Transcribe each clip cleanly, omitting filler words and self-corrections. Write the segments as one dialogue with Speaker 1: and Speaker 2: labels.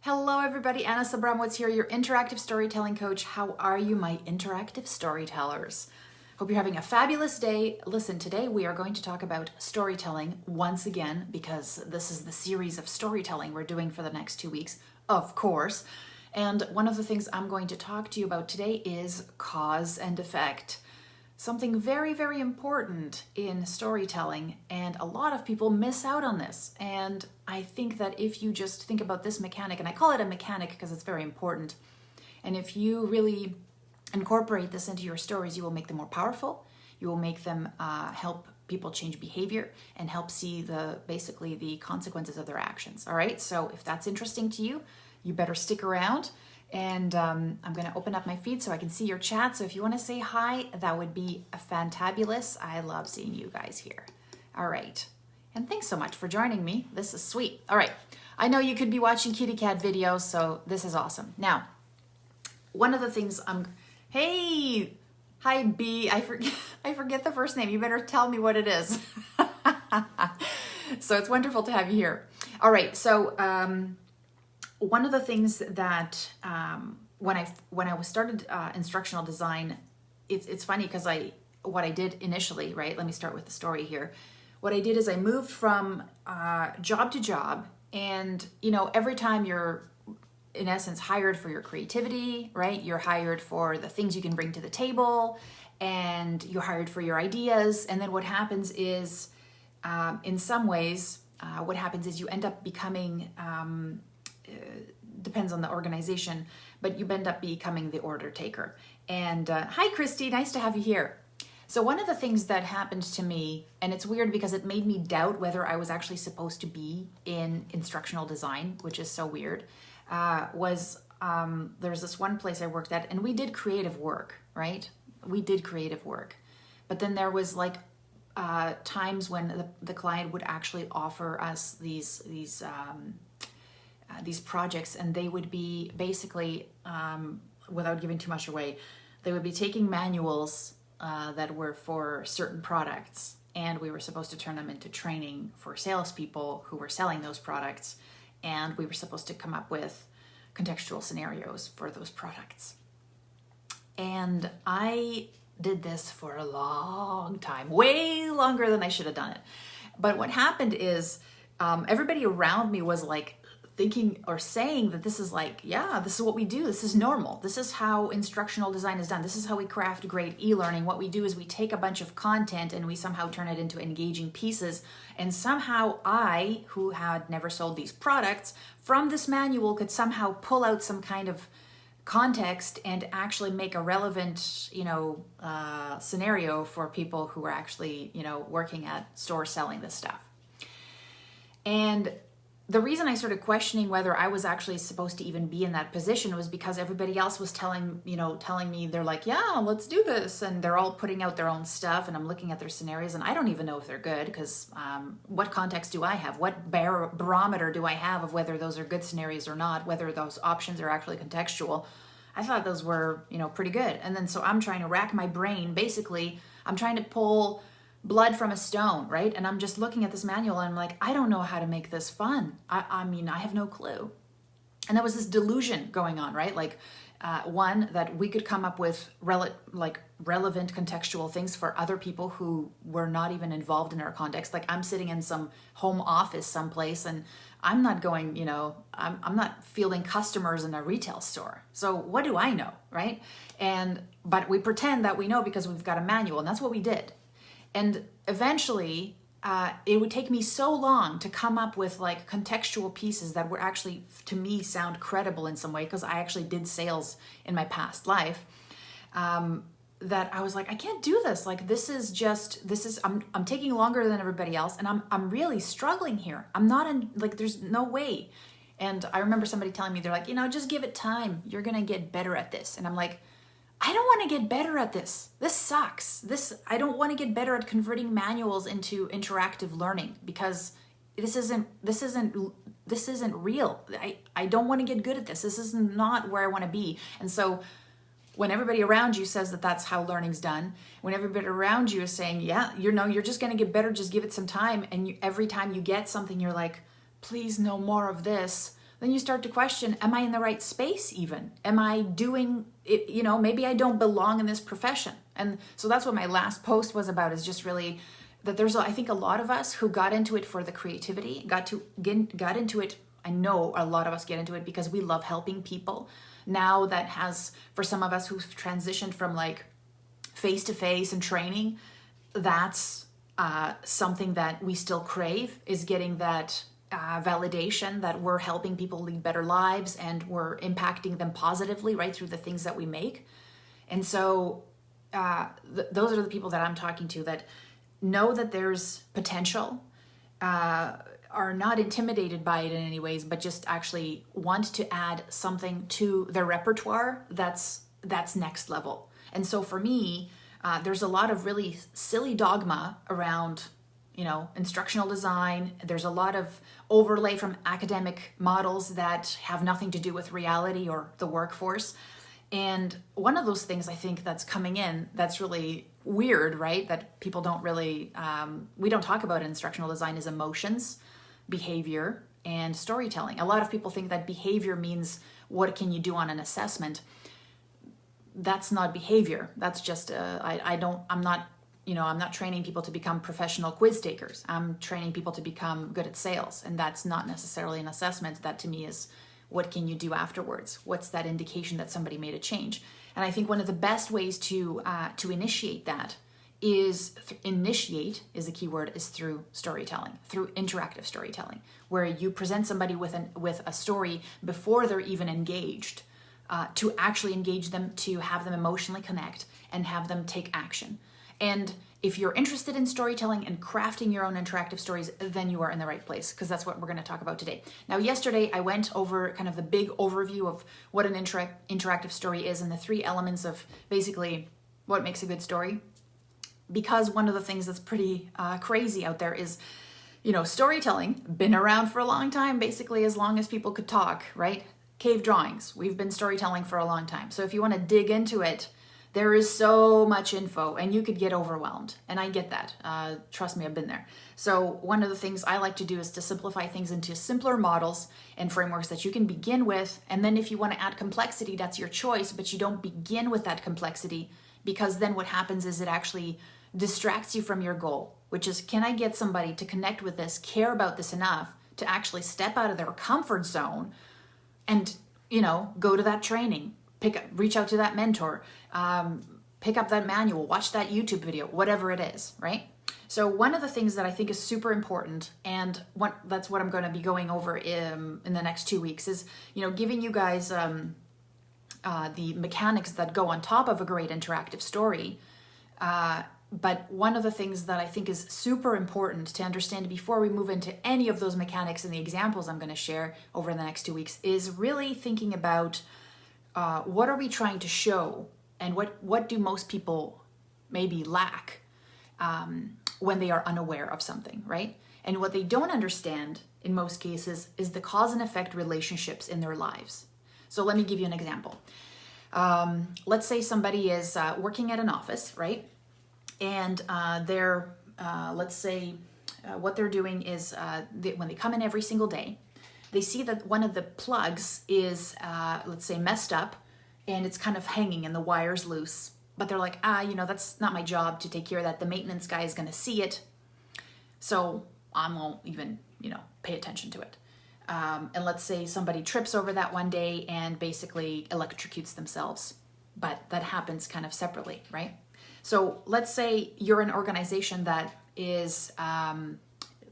Speaker 1: Hello everybody, Anna Sabramowitz here, your interactive storytelling coach. How are you, my interactive storytellers? Hope you're having a fabulous day. Listen, today we are going to talk about storytelling once again, because this is the series of storytelling we're doing for the next 2 weeks, of course. And one of the things I'm going to talk to you about today is cause and effect. Something very, very important in storytelling, and a lot of people miss out on this. And I think that if you just think about this mechanic, and I call it a mechanic because it's very important, and if you really incorporate this into your stories, you will make them more powerful. You will make them help people change behavior and help see basically the consequences of their actions. All right, so if that's interesting to you, you better stick around. And I'm going to open up my feed so I can see your chat. So if you want to say hi, that would be fantabulous. I love seeing you guys here. All right. And thanks so much for joining me. This is sweet. All right. I know you could be watching kitty cat videos, so this is awesome. Now, one of the things hey, hi B. I forget the first name. You better tell me what it is. So it's wonderful to have you here. All right. So, one of the things that when I started instructional design, it's funny because what I did initially, right? Let me start with the story here. What I did is I moved from job to job, and every time you're in essence hired for your creativity, right? You're hired for the things you can bring to the table, and you're hired for your ideas. And then what happens is, in some ways, what happens is you end up becoming depends on the organization, but you end up becoming the order taker. And hi, Christy, nice to have you here. So one of the things that happened to me, and it's weird because it made me doubt whether I was actually supposed to be in instructional design, which is so weird, was there's this one place I worked at, and we did creative work, right? We did creative work. But then there was like times when the client would actually offer us these projects, and they would be basically, without giving too much away, they would be taking manuals that were for certain products, and we were supposed to turn them into training for salespeople who were selling those products, and we were supposed to come up with contextual scenarios for those products. And I did this for a long time, way longer than I should have done it. But what happened is everybody around me was like, thinking or saying that this is like, yeah, this is what we do. This is normal. This is how instructional design is done. This is how we craft great e-learning. What we do is we take a bunch of content and we somehow turn it into engaging pieces. And somehow I, who had never sold these products, from this manual could somehow pull out some kind of context and actually make a relevant, scenario for people who are actually, working at stores selling this stuff. And the reason I started questioning whether I was actually supposed to even be in that position was because everybody else was telling me, they're like, yeah, let's do this. And they're all putting out their own stuff, and I'm looking at their scenarios, and I don't even know if they're good because what context do I have? What barometer do I have of whether those are good scenarios or not, whether those options are actually contextual? I thought those were, pretty good. And then so I'm trying to rack my brain. Basically, I'm trying to pull blood from a stone, right? And I'm just looking at this manual and I'm like, I don't know how to make this fun. I mean, I have no clue. And there was this delusion going on, right? Like one, that we could come up with relevant contextual things for other people who were not even involved in our context. Like I'm sitting in some home office someplace and I'm not going, I'm not fielding customers in a retail store. So what do I know, right? But we pretend that we know because we've got a manual, and that's what we did. And eventually, it would take me so long to come up with like contextual pieces that would actually, to me, sound credible in some way, because I actually did sales in my past life, that I was like, I can't do this. Like, I'm taking longer than everybody else, and I'm really struggling here. I'm not in, like, there's no way. And I remember somebody telling me, they're like, just give it time. You're going to get better at this. And I'm like, I don't want to get better at this. This sucks. I don't want to get better at converting manuals into interactive learning, because this isn't real. I don't want to get good at this. This is not where I want to be. And so when everybody around you says that that's how learning's done, when everybody around you is saying, yeah, you're just going to get better, just give it some time. And every time you get something, you're like, please no more of this. then you start to question, am I in the right space even? Am I doing it? You know, maybe I don't belong in this profession. And so that's what my last post was about, is just really that there's, I think, a lot of us who got into it for the creativity, got into it. I know a lot of us get into it because we love helping people. Now that has, for some of us who've transitioned from like face-to-face and training, that's something that we still crave, is getting that validation that we're helping people lead better lives and we're impacting them positively, right, through the things that we make. And so those are the people that I'm talking to, that know that there's potential, are not intimidated by it in any ways, but just actually want to add something to their repertoire that's next level. And so for me, there's a lot of really silly dogma around, you know, instructional design. There's a lot of overlay from academic models that have nothing to do with reality or the workforce. And one of those things I think that's coming in that's really weird, right, that people don't really, we don't talk about in instructional design, is emotions, behavior, and storytelling. A lot of people think that behavior means what can you do on an assessment. That's not behavior. That's just, I'm not training people to become professional quiz takers. I'm training people to become good at sales. And that's not necessarily an assessment. That to me is, what can you do afterwards? What's that indication that somebody made a change? And I think one of the best ways to initiate that is, initiate is a key word, is through storytelling, through interactive storytelling, where you present somebody with a story before they're even engaged, to actually engage them, to have them emotionally connect and have them take action. And if you're interested in storytelling and crafting your own interactive stories, then you are in the right place, because that's what we're going to talk about today. Now, yesterday I went over kind of the big overview of what an interactive story is and the 3 elements of basically what makes a good story. Because one of the things that's pretty crazy out there is, you know, storytelling, been around for a long time, basically as long as people could talk, right? Cave drawings, we've been storytelling for a long time. So if you want to dig into it, there is so much info and you could get overwhelmed. And I get that. Trust me, I've been there. So one of the things I like to do is to simplify things into simpler models and frameworks that you can begin with. And then if you want to add complexity, that's your choice, but you don't begin with that complexity, because then what happens is it actually distracts you from your goal, which is, can I get somebody to connect with this, care about this enough to actually step out of their comfort zone and, you know, go to that training, reach out to that mentor, pick up that manual, watch that YouTube video, whatever it is, right? So one of the things that I think is super important, and that's what I'm going to be going over in the next 2 weeks, is, you know, giving you guys the mechanics that go on top of a great interactive story. But one of the things that I think is super important to understand before we move into any of those mechanics and the examples I'm going to share over the next 2 weeks is really thinking about what are we trying to show, and what do most people maybe lack when they are unaware of something, right? And what they don't understand in most cases is the cause and effect relationships in their lives. So let me give you an example. Let's say somebody is working at an office, right? And they're, let's say, what they're doing is when they come in every single day, they see that one of the plugs is, let's say, messed up, and it's kind of hanging and the wire's loose. But they're like, you know, that's not my job to take care of that. The maintenance guy is going to see it, so I won't even, you know, pay attention to it. And let's say somebody trips over that one day and basically electrocutes themselves. But that happens kind of separately, right? So let's say you're an organization that is,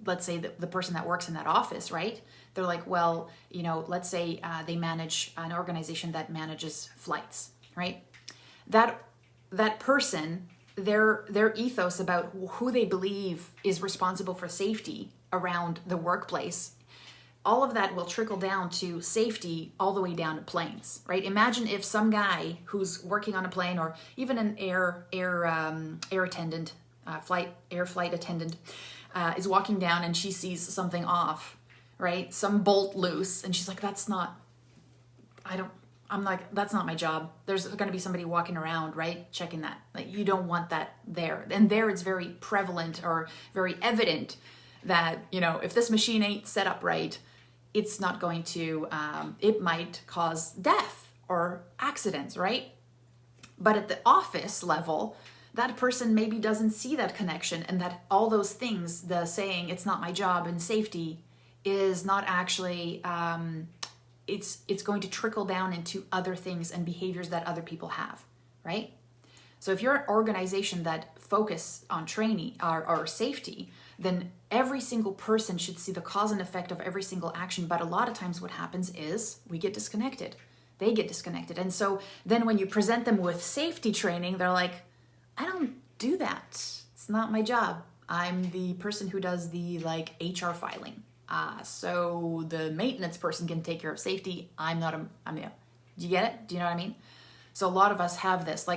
Speaker 1: let's say the person that works in that office, right? They're like, well, you know, let's say they manage an organization that manages flights, right? That person, their ethos about who they believe is responsible for safety around the workplace, all of that will trickle down to safety all the way down to planes, right? Imagine if some guy who's working on a plane, or even an air attendant, flight attendant, is walking down and she sees something off, right? Some bolt loose, and she's like, that's not my job. There's going to be somebody walking around, right? Checking that. Like, you don't want that there. And there it's very prevalent or very evident that, you know, if this machine ain't set up right, it's not going to, it might cause death or accidents, right? But at the office level, that person maybe doesn't see that connection, and that all those things, the saying, it's not my job, and safety is not actually, it's going to trickle down into other things and behaviors that other people have, right? So if you're an organization that focus on training or safety, then every single person should see the cause and effect of every single action. But a lot of times what happens is we get disconnected. They get disconnected. And so then when you present them with safety training, they're like, I don't do that. It's not my job. I'm the person who does the HR filing. So the maintenance person can take care of safety. Do you get it? Do you know what I mean? So a lot of us have this,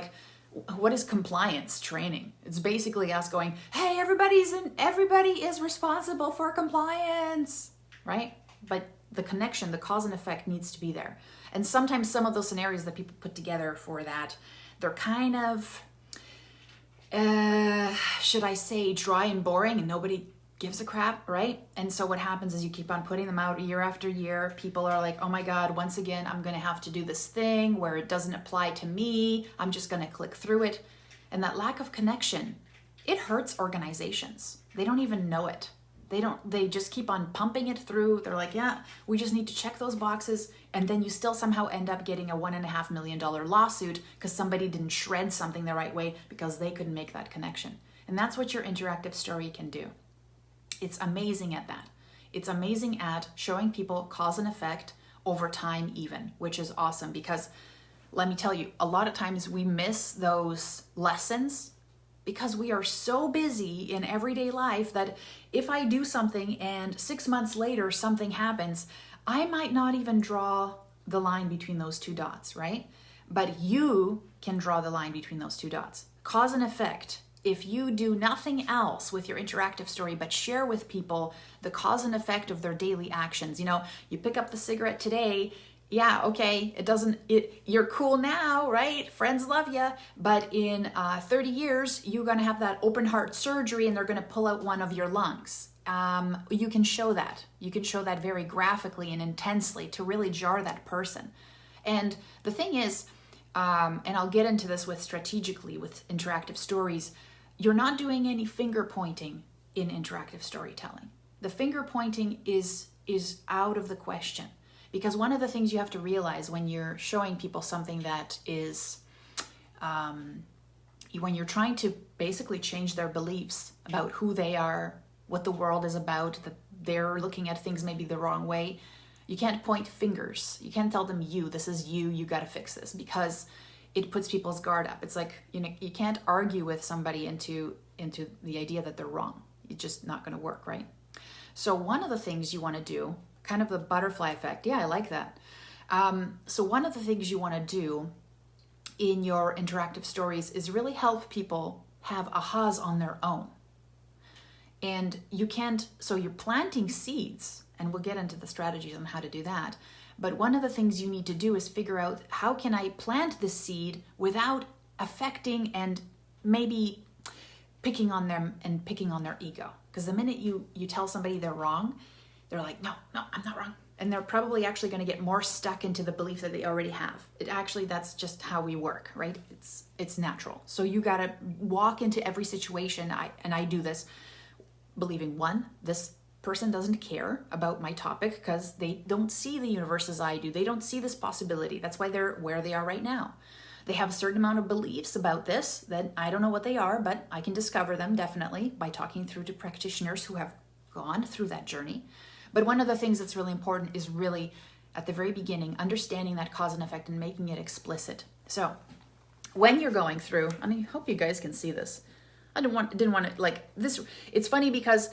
Speaker 1: what is compliance training? It's basically us going, hey, everybody is responsible for compliance, right? But the connection, the cause and effect needs to be there. And sometimes some of those scenarios that people put together for that, they're kind of, should I say, dry and boring, and nobody gives a crap, right? And so what happens is you keep on putting them out year after year. People are like, oh my God, once again, I'm going to have to do this thing where it doesn't apply to me. I'm just going to click through it. And that lack of connection, it hurts organizations. They don't even know it. They just keep on pumping it through. They're like, yeah, we just need to check those boxes. And then you still somehow end up getting a $1.5 million lawsuit because somebody didn't shred something the right way because they couldn't make that connection. And that's what your interactive story can do. It's amazing at that. It's amazing at showing people cause and effect over time even, which is awesome because let me tell you, a lot of times we miss those lessons because we are so busy in everyday life that if I do something and 6 months later something happens, I might not even draw the line between those two dots, right? But you can draw the line between those two dots. Cause and effect. If you do nothing else with your interactive story but share with people the cause and effect of their daily actions, you pick up the cigarette today, yeah, okay, you're cool now, right? Friends love you, but in 30 years, you're gonna have that open heart surgery and they're gonna pull out one of your lungs. You can show that. You can show that very graphically and intensely to really jar that person. And the thing is, and I'll get into this strategically with interactive stories, you're not doing any finger pointing in interactive storytelling. The finger pointing is out of the question, because one of the things you have to realize when you're showing people something that is, when you're trying to basically change their beliefs about who they are, what the world is about, that they're looking at things maybe the wrong way, you can't point fingers. You can't tell them, this is you got to fix this, because it puts people's guard up. It's like, you can't argue with somebody into the idea that they're wrong. It's just not going to work, right? So one of the things you want to do, kind of the butterfly effect. Yeah, I like that. So one of the things you want to do in your interactive stories is really help people have ahas on their own. And so you're planting seeds, and we'll get into the strategies on how to do that. But one of the things you need to do is figure out, how can I plant the seed without affecting and maybe picking on them and picking on their ego? Because the minute you tell somebody they're wrong, they're like, no, I'm not wrong. And they're probably actually going to get more stuck into the belief that they already have. That's just how we work, right? It's natural. So you got to walk into every situation, I do this, believing, one, this person doesn't care about my topic because they don't see the universe as I do. They don't see this possibility. That's why they're where they are right now. They have a certain amount of beliefs about this that I don't know what they are, but I can discover them definitely by talking through to practitioners who have gone through that journey. But one of the things that's really important is really, at the very beginning, understanding that cause and effect and making it explicit. So when you're going through, I hope you guys can see this. I didn't want to like this. It's funny because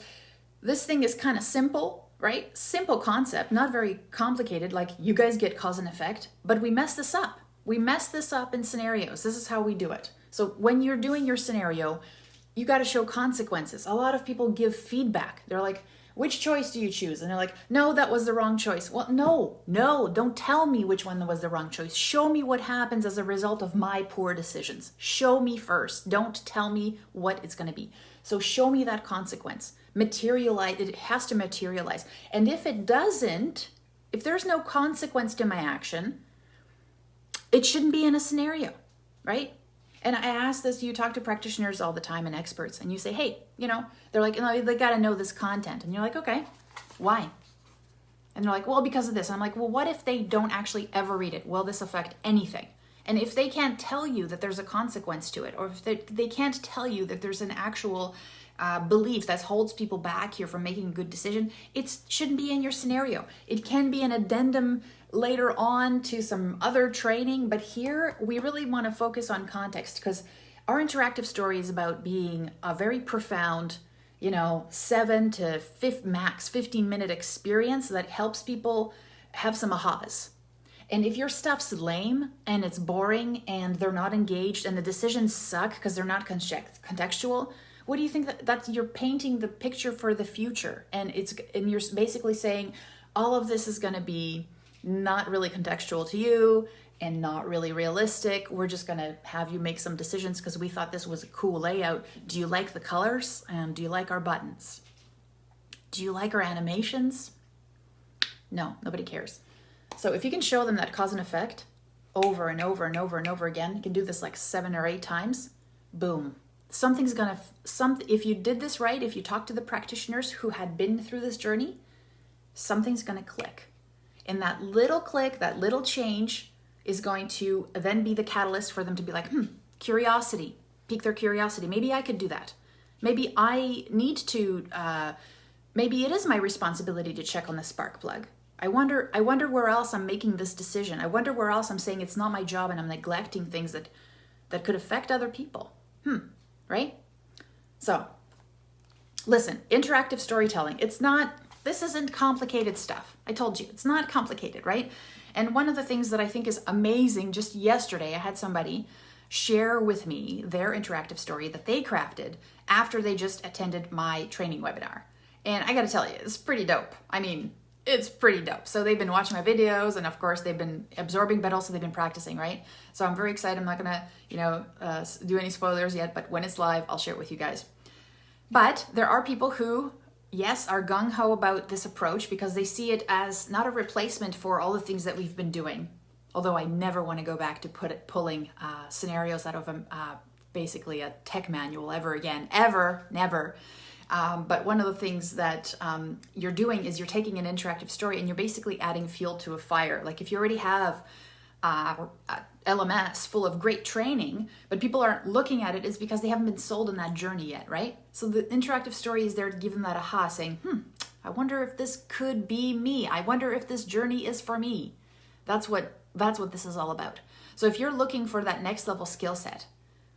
Speaker 1: this thing is kind of simple, right? Simple concept, not very complicated. Like, you guys get cause and effect, but we mess this up. We mess this up in scenarios. This is how we do it. So when you're doing your scenario, you got to show consequences. A lot of people give feedback. They're like, which choice do you choose? And they're like, no, that was the wrong choice. Well, no, don't tell me which one was the wrong choice. Show me what happens as a result of my poor decisions. Show me first. Don't tell me what it's going to be. So show me that consequence. Materialize. It has to materialize. And if it doesn't, If there's no consequence to my action, it shouldn't be in a scenario, right? And I ask this, you talk to practitioners all the time and experts, and you say, hey, they're like, they got to know this content. And you're like, okay, why? And they're like, well, because of this. And I'm like, well, what if they don't actually ever read it? Will this affect anything? And if they can't tell you that there's a consequence to it, or if they can't tell you that there's an actual belief that holds people back here from making a good decision, it shouldn't be in your scenario. It can be an addendum later on to some other training, but here we really want to focus on context, because our interactive story is about being a very profound, 7 to max 15-minute experience that helps people have some ahas. And if your stuff's lame and it's boring and they're not engaged and the decisions suck because they're not contextual, what do you think that's you're painting the picture for the future? And you're basically saying all of this is going to be not really contextual to you and not really realistic. We're just going to have you make some decisions because we thought this was a cool layout. Do you like the colors? And do you like our buttons? Do you like our animations? No, nobody cares. So if you can show them that cause and effect over and over and over and over again, you can do this like 7 or 8 times, boom. If you did this right, if you talk to the practitioners who had been through this journey, something's going to click. And that little click, that little change is going to then be the catalyst for them to be like, curiosity, pique their curiosity. Maybe I could do that. Maybe I need to, maybe it is my responsibility to check on the spark plug. I wonder where else I'm making this decision. I wonder where else I'm saying it's not my job and I'm neglecting things that could affect other people. Right? So, listen, interactive storytelling, this isn't complicated stuff. I told you, it's not complicated, right? And one of the things that I think is amazing, just yesterday, I had somebody share with me their interactive story that they crafted after they just attended my training webinar. And I gotta tell you, it's pretty dope. I mean, it's pretty dope. So they've been watching my videos, and of course they've been absorbing, but also they've been practicing, right? So I'm very excited. I'm not gonna, do any spoilers yet, but when it's live, I'll share it with you guys. But there are people who, yes, are gung-ho about this approach because they see it as not a replacement for all the things that we've been doing. Although I never want to go back to pulling scenarios out of basically a tech manual ever again, never. But one of the things that you're doing is you're taking an interactive story and you're basically adding fuel to a fire. Like if you already have LMS full of great training, but people aren't looking at it, is because they haven't been sold on that journey yet, right? So the interactive story is there to give them that aha, saying, I wonder if this could be me. I wonder if this journey is for me. That's what this is all about. So if you're looking for that next level skill set,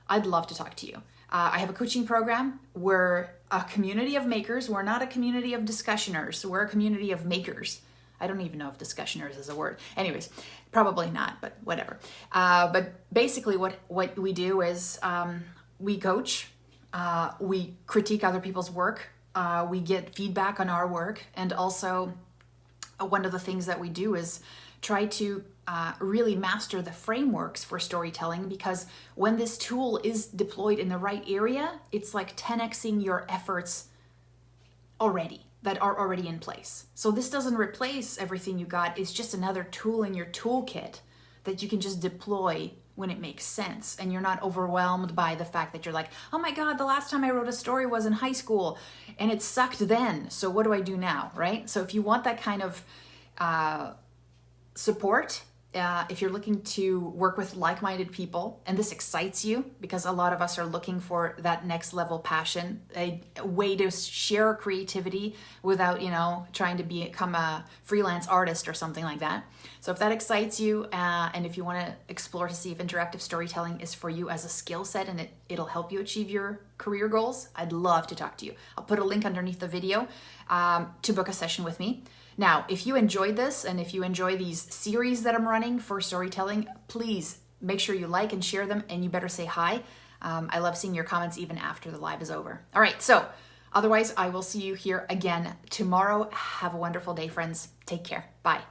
Speaker 1: I'd love to talk to you. I have a coaching program. We're a community of makers. We're not a community of discussioners. We're a community of makers. I don't even know if discussioners is a word. Anyways, probably not, but whatever. But basically what we do is we coach, we critique other people's work, we get feedback on our work, and also one of the things that we do is try to really master the frameworks for storytelling, because when this tool is deployed in the right area, it's like 10xing your efforts that are already in place. So this doesn't replace everything you got. It's just another tool in your toolkit that you can just deploy when it makes sense, and you're not overwhelmed by the fact that you're like, oh my God, the last time I wrote a story was in high school and it sucked then. So what do I do now, right? So if you want that kind of support, if you're looking to work with like-minded people and this excites you, because a lot of us are looking for that next level passion, a way to share creativity without, trying to become a freelance artist or something like that. So if that excites you, and if you want to explore to see if interactive storytelling is for you as a skill set and it'll help you achieve your career goals, I'd love to talk to you. I'll put a link underneath the video to book a session with me. Now, if you enjoyed this and if you enjoy these series that I'm running for storytelling, please make sure you like and share them, and you better say hi. I love seeing your comments even after the live is over. All right, so otherwise, I will see you here again tomorrow. Have a wonderful day, friends. Take care. Bye.